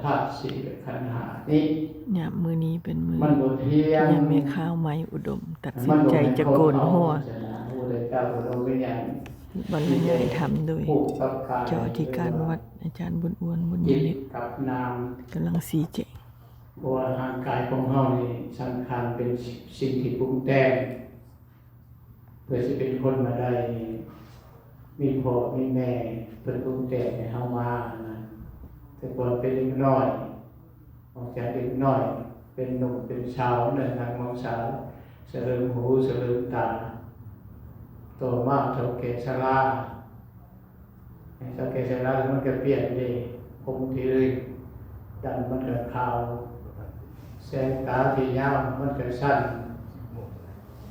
ธาตุสี่ขันธ์ห้านี้เนี่ยมือนี้เป็นมือ มันบ่เที่ยง ยังมีข้าวไม้อุดม ตัดสินใจจะโกนหัวบรรยายธรรมโดยเจ้าอธิการวัดอาจารย์บุญอ้วนบุญยฤทธิ์ กับนาม กำลังสีแจง เพราะว่าร่างกายของเฮานี่สำคัญเป็นสิ่งที่ปรุงแต่งเพื่อสิเป็นคนมาได้มีพ่อมีแม่เพิ่นปรุงแต่งให้เฮามานะแต่ก่อนเป็นเด็กน้อยออกจากเด็กน้อย เป็นหนุ่มเป็นสาวเดินทางมองสาวเสริมหูเสริมตาโตมาเท่าแก่ชราเท่าแก่ชรามันก็เปลี่ยนเลยผมที่เลยดันมันก็ขาวแสงตาที่ยาวมันก็สั้น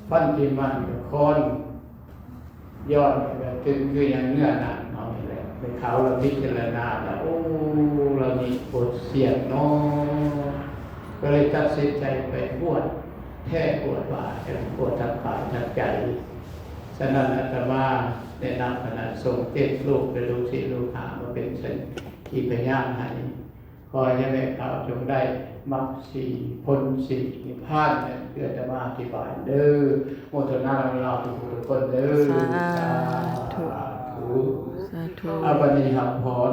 ฟันที่มันก็โคนยอดแบบตึงคืออย่างเนื้อหนังเอานี่แหละไปขาวเราพิจารณาแล้วโอ้เรามีปวดเสียงเนาะก็เลยตัดสินใจไปบวชแท้บวชว่าจะบวชทางกายทางใจฉะนั้นอาตมาได้นำคณะสงฆ์เจ็ดลูกเป็นลูกศิษย์ลูกหามาเป็นเช่นที่พยานให้ขอให้แม่ข่าวจงได้มรรคสี่พ้นสี่นิพพานเนี่ยเพื่อจะมาอธิบายเด้อโมทนาเราทุกคนเด้อสาธุสาธุอาบันิหัมพร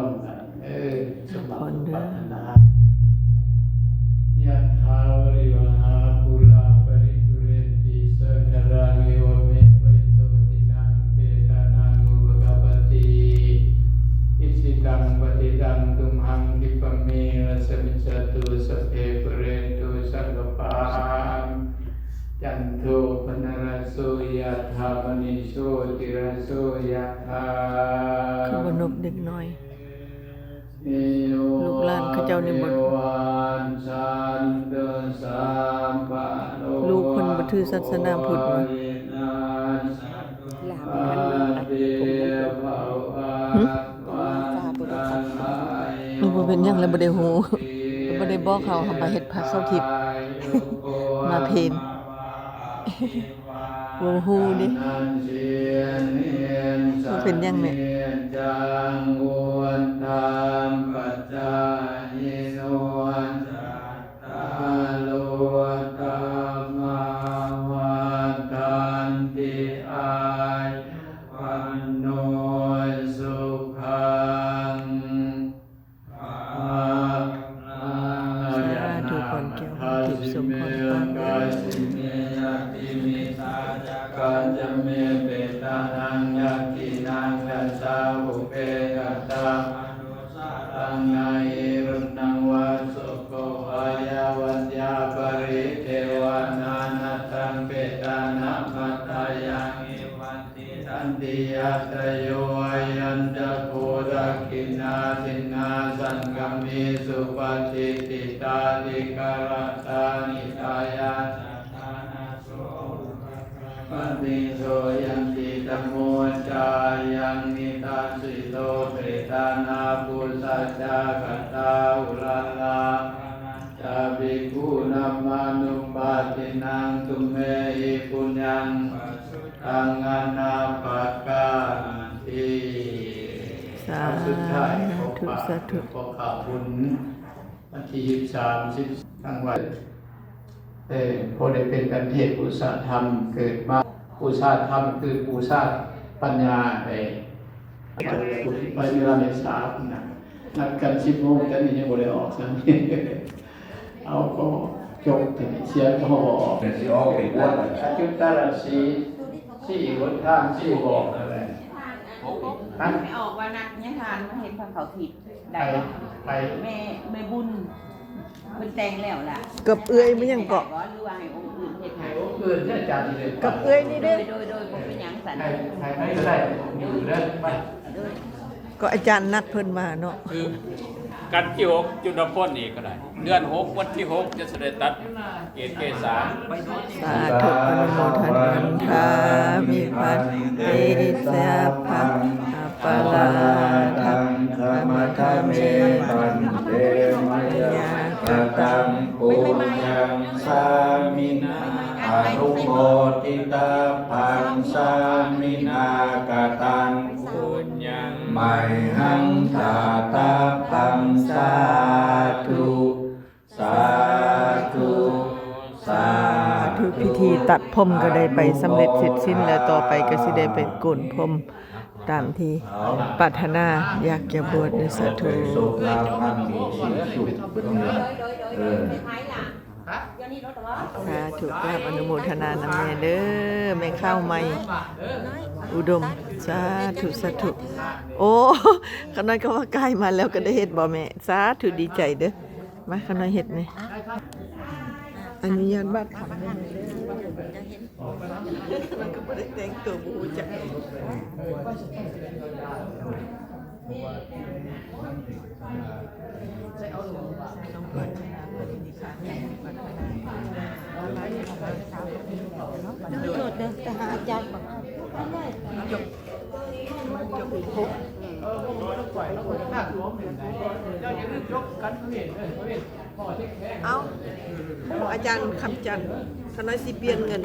สมบัติปัฒนายะถาวริวหาปุราปริปุเรนติสังขารนิวเมวัยโตตินังเปตานังอุปกปติอิสิตังปฏิตังตุมหังคิปะเมสมิจจตุสัพเพปุเรนตุสังกปาจันโทปนรสโสยะธามณิโชติรสโสยะธาคือบนบเด็กน้อยลูกหลานเขาเจ้านิมนต์ลูกคนบ่ถือศาสนาพุทธว่าบ่เป็นหยังแล้วบ่ได้ฮู้บ่ได้บอกเขามาเฮ็ดพระเข้าทิพย์มาเพลงบ่ฮู้ดิบ่เป็นหยังแม่ปัจจายโนตาโลธรรมาวันตันติอาวันโนสุขังสาธุก่อนแก้วทิพย์สมพรปานกัจจเมเปตานังยักขินังยัสสาภุเพกัตตาตังนาเอรุนังวาสุโกอายาวัญญาปริเทวานานัตตังเปตานะมัตตายังเอวันติสันติยัตโยอายันตโครักขินาทินาสังกัมมิสุปฏิติตาติกรตานิทายาปฏิโสยันติธรรมโมจายังนิตาสิโตเปตานาปุสัจจากตาอุลาลาจาภิกขุนัมมานุปาตินังตุเมหิปุญญังตังอนาปักกาติสาธุสาธุขอข่าวบุญวันที่23ทั้งวันพอได้เป็นกันเทศปุษาธรรมเกิดมาปุษาธรรมคือปุษาปัญญาไปเวลาในสามนัดกัน10 โมงแต่นี่ยังบ่ได้ออกซะเอาก็จบถึงเสียก็บ่ออกแต่สิออกไปบวชอายุตระสี่หนทางสี่บอกนั่นแหละไม่ออกว่านักเนี่ยทานมาเห็นพระเขาทิพย์ได้แม่บุญเป็นแต่งแล้วล่ะกับเอื้อยมันยังเกาะหรือว่าให้องค์อื่นเฮ็ดให้องค์อื่นเนี่ยจัดเลย กับเอื้อยนี่เด้โดยบ่เป็นหยังสั่นให้ได้อยู่เด้อไปก็อาจารย์นัดเพิ่นมาเนาะคือกันที่6จุลพลนี่ก็ได้เดือน6วันที่6จะเสด็จตัดเกศเกษาสาธุอนุโมทนาทามิพันเตสะภะอัปปะลาทังธรรมธรรมเมปันเตมยากตังปุญญังสามินาอนุโมทิตาภังสามินากตังปุญญังไมหังตาตาปังสา ตัดผมก็ได้ไปสำเร็จเสร็จสิ้นแล้วต่อไปก็สิได้ไปโกนผมตามที่ปรารถนาอยากจะบวชในสาธุ โชคลาภมั่งมีสีสุขเออ สาธุกราบอนุโมทนานำแม่เด้อแม่ข้าวใหม่อุดมสาธุสาธุโอ้ขน้อยก็ว่าใกล้มาแล้วก็ได้เฮ็ดบ่แม่สาธุดีใจเด้อมาขน้อยเฮ็ดแหน่อนุญาตบาดคำได้ไหมเด้อมันก็บ่ได้แต่งตัวบ่ฮู้จักโดดเดินไปหาอาจารย์ก่อน เอาอาจารย์คำจันทร์ขน้อยสิเปลี่ยนเงิน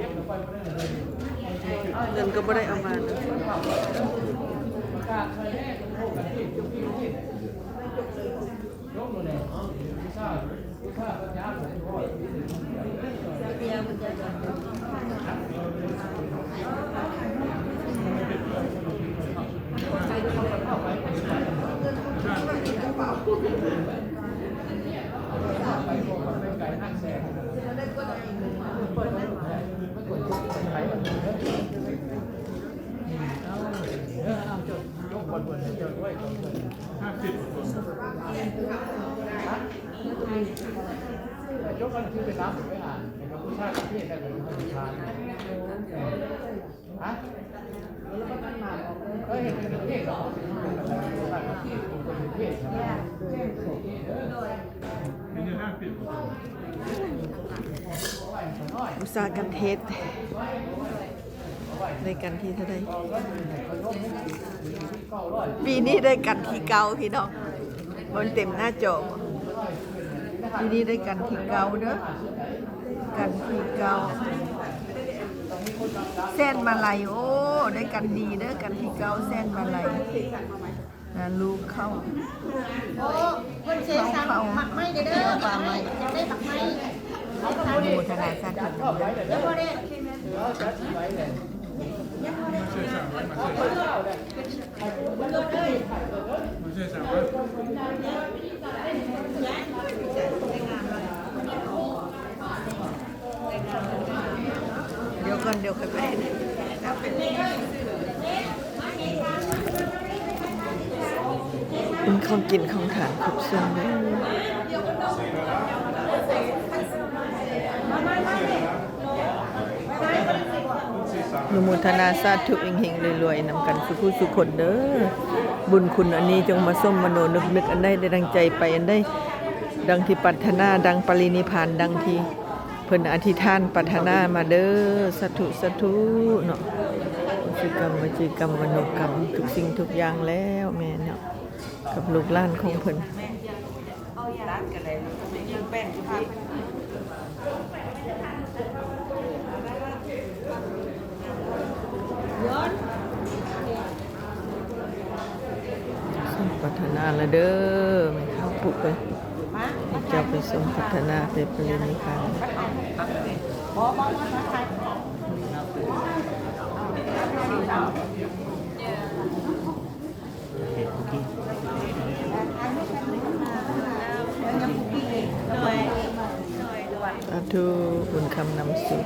ก็บ่ได้เอามานะยกกันคือเป็นน้ำไม่อ่านเป็นพระพุทธเจ้าที่ได้เป็นพระพุทธเจ้าฮะก็เห็นเป็นเทศหรออุตสาหกรรมเทศได้กันที่เท่าใดปีนี้ได้กันที่เก่าพี่น้องบนเต็มหน้าจอปีนี้ได้กันที่เก่าเด้อกันที่เก่าเส้นมาลัยโอ้ได้กันดีเด้อกันที่เก่าเส้นมาลัยนะลูกเข้า โอ้คนเสียสั่งหมักไม้เด้อป่าไม้จะได้หมักไม้ อนุโมทนาสาธุ เดี๋ยวพอได้เดี๋ยวก่อนเดี๋ยวค่อยไปเป็นของกินของทานครบส่วนเลยอนุโมทนาสาธุเฮงๆรวยๆนำกันสุขสุขคนเด้อบุญคุณอันนี้จงมาส้มมโนนึกอันได้ดังใจไปอันได้ดังที่ปรารถนาดังปรินิพพานดังที่เพิ่นอธิษฐานปรารถนามาเด้อสาธุสาธุเนาะวิกรรมวจีกรรมมโนกรรมทุกสิ่งทุกอย่างแล้วแม่เนาะกับลูกหลานของเพิ่นสมปรารถนาละเด้อไม่เข้าปุกไปเจ้าไปสมปรารถนาไปปรินิพพานสาธุบุญคำนำสุข